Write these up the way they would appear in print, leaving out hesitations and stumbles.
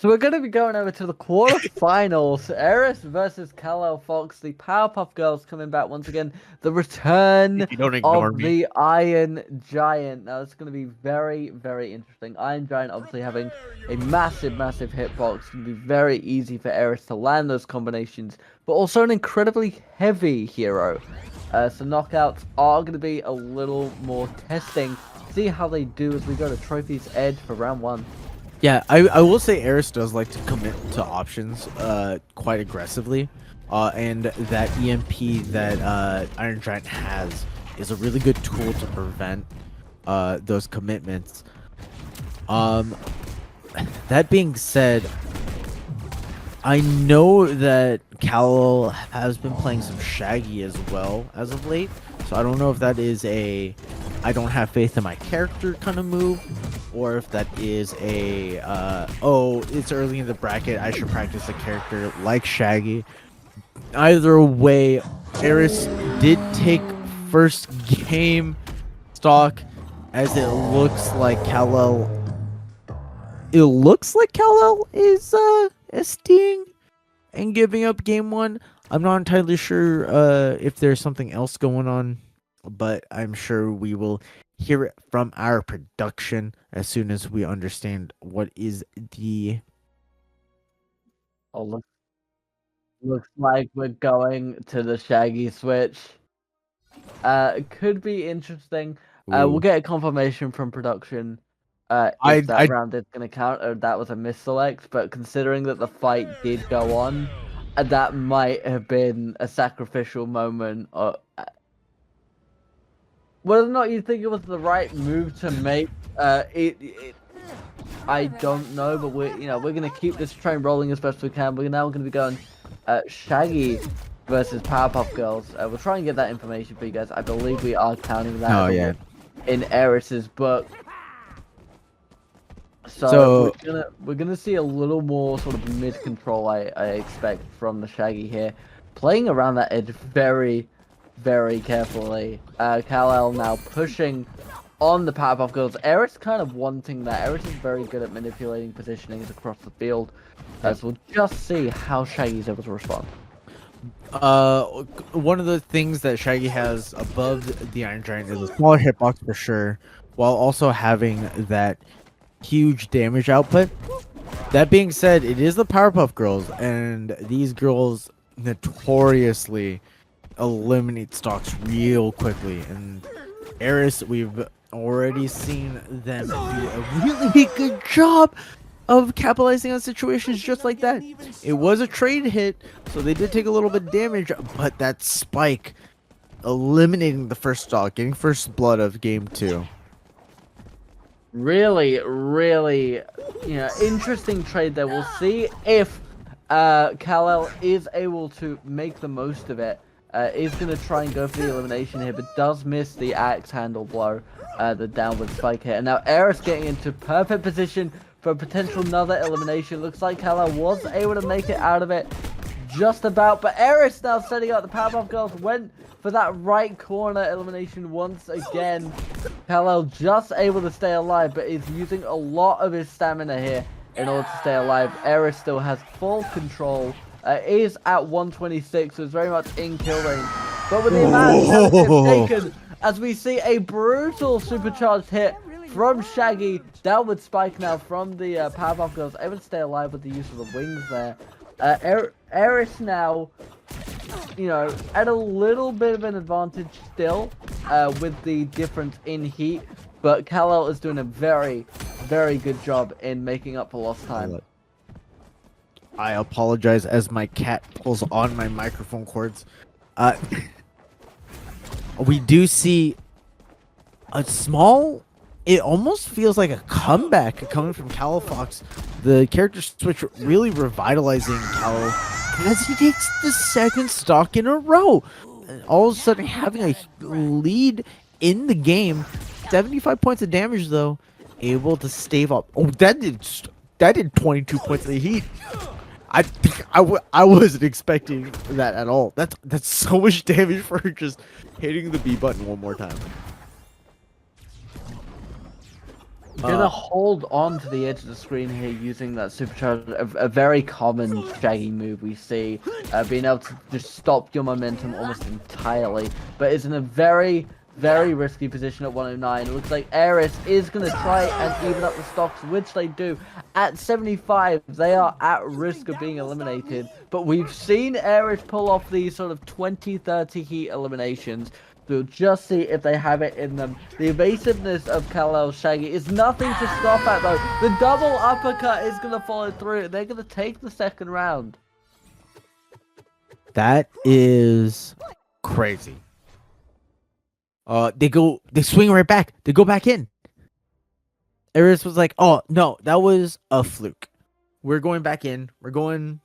So we're going to be going over to the quarterfinals. Aeris versus Kalelfox. The Powerpuff Girls coming back once again. The return If you don't ignore of me. the Iron Giant. Now it's going to be very, very interesting. Iron Giant obviously having a massive, massive hitbox. It's going to be very easy for Aeris to land those combinations, but also an incredibly heavy hero. So knockouts are going to be a little more testing. See how they do as we go to Trophy's Edge for round 1. Yeah, I will say Aeris does like to commit to options quite aggressively. And that EMP that Iron Giant has is a really good tool to prevent those commitments. That being said, I know that Cal has been playing some Shaggy as well as of late, so I don't know if that is a I don't have faith in my character kind of move, or if that is a oh, it's early in the bracket, I should practice a character like Shaggy. Either way, Aeris did take first game stock, as it looks like Kal-El is SDing and giving up game 1. I'm not entirely sure if there's something else going on, but I'm sure we will hear it from our production as soon as we understand what is the... Oh, looks like we're going to the Shaggy switch. It could be interesting. We'll get a confirmation from production if that round is going to count or that was a misselect. But considering that the fight did go on, that might have been a sacrificial moment. Whether or not you think it was the right move to make, I don't know. But we're going to keep this train rolling as best we can. We're now going to be going Shaggy versus Powerpuff Girls. We'll try and get that information for you guys. I believe we are counting that in Aeris's book. So we're gonna see a little more sort of mid control, I expect, from the Shaggy here, playing around that edge very, very carefully. Kal-El now pushing on the Powerpuff Girls. Aeris kind of wanting that. Aeris is very good at manipulating positionings across the field. So we'll just see how Shaggy's able to respond. One of the things that Shaggy has above the Iron Giant is a smaller hitbox for sure, while also having that huge damage output. That being said, it is the Powerpuff Girls, and these girls notoriously eliminate stocks real quickly. And Aeris, we've already seen them do a really good job of capitalizing on situations just like that. It was a trade hit, so they did take a little bit of damage, but that spike eliminating the first stock, getting first blood of game 2. Really, really, interesting trade there. We'll see if Kal-El is able to make the most of it. Is going to try and go for the elimination here, but does miss the axe handle blow, the downward spike hit. And now Aeris getting into perfect position for a potential another elimination. Looks like Kal-El was able to make it out of it just about, but Aeris now setting up. The Powerpuff Girls went for that right corner elimination once again. Kal-El just able to stay alive, but is using a lot of his stamina here in order to stay alive. Aeris still has full control. Is at 126, so it's very much in kill range. But with the amount of damage taken, as we see a brutal supercharged hit from Shaggy, downward spike now from the Powerpuff Girls, able to stay alive with the use of the wings there. Aeris now, at a little bit of an advantage still, with the difference in heat, but Kal-El is doing a very, very good job in making up for lost time. I apologize as my cat pulls on my microphone cords. We do see a small... It almost feels like a comeback coming from Kalelfox. The character switch really revitalizing Kal as he takes the second stock in a row. And all of a sudden having a lead in the game. 75 points of damage though. Able to stave up. Oh, that did 22 points of heat. I wasn't expecting that at all. That's so much damage for just hitting the B button one more time. Gonna hold on to the edge of the screen here using that supercharge, a very common Shaggy move we see, being able to just stop your momentum almost entirely, but is in a very, very risky position at 109. It looks like Aeris is gonna try and even up the stocks, which they do. At 75, they are at risk of being eliminated, but we've seen Aeris pull off these sort of 20-30 heat eliminations. We'll just see if they have it in them. The evasiveness of Kalel Shaggy is nothing to stop at, though. The double uppercut is going to follow through. They're going to take the second round. That is crazy. They swing right back. They go back in. Aeris was like, oh, no, that was a fluke. We're going back in. We're going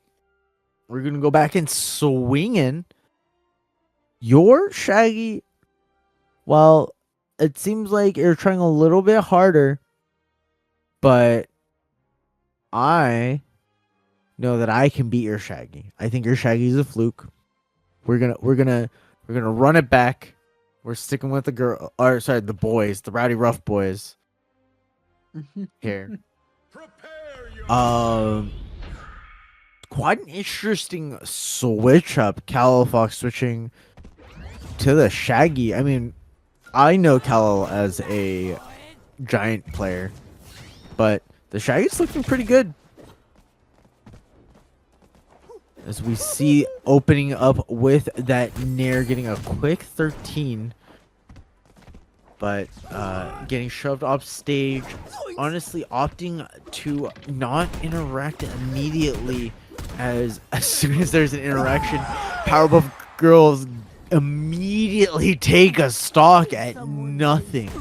to go back in swinging. Your Shaggy... Well, it seems like you're trying a little bit harder, but I know that I can beat your Shaggy. I think your Shaggy is a fluke. We're gonna run it back. We're sticking with the boys, the Rowdy Rough boys. Here. Quite an interesting switch up. Kalelfox switching to the Shaggy. I mean, I know Kalel as a giant player, but the Shaggy's looking pretty good. As we see opening up with that Nair getting a quick 13, but getting shoved off stage, honestly opting to not interact immediately as soon as there's an interaction, Powerpuff Girls immediately take a stock at nothing.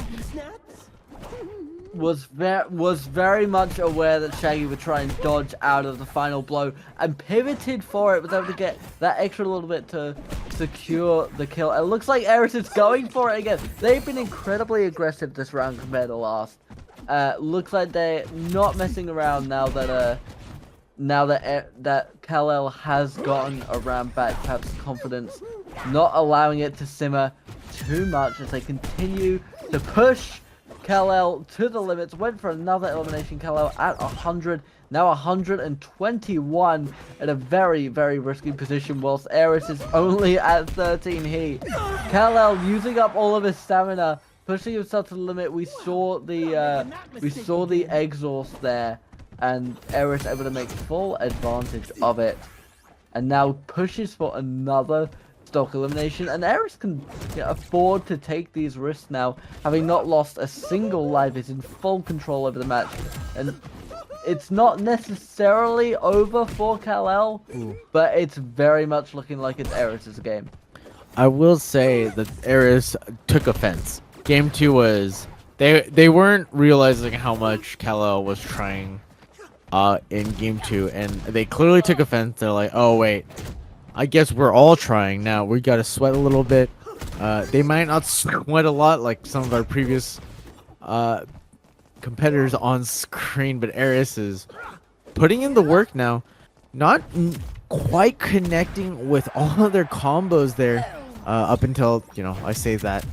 Was very much aware that Shaggy would try and dodge out of the final blow and pivoted for it, was able to get that extra little bit to secure the kill. It looks like Aeris is going for it again. They've been incredibly aggressive this round compared to last. Looks like they're not messing around now that Kalel has gotten a round back, perhaps confidence, not allowing it to simmer too much as they continue to push Kalel to the limits. Went for another elimination. Kalel at 100, now 121 at a very, very risky position, whilst Aeris is only at 13 heat. Kalel using up all of his stamina, pushing himself to the limit. We saw the exhaust there, and Aeris able to make full advantage of it, and now pushes for another stock elimination. And Aeris can afford to take these risks now, having not lost a single life, is in full control over the match, and it's not necessarily over for Kalel, but it's very much looking like it's Aeris' game. I will say that Aeris took offense. Game 2 was they weren't realizing how much Kalel was trying in game 2, and they clearly took offense. They're like, oh wait, I guess we're all trying now. We gotta sweat a little bit. They might not sweat a lot like some of our previous competitors on screen, but Aeris is putting in the work now. Not quite connecting with all of their combos there up until, I say that,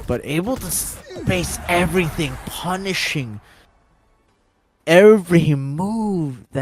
but able to space everything, punishing every move that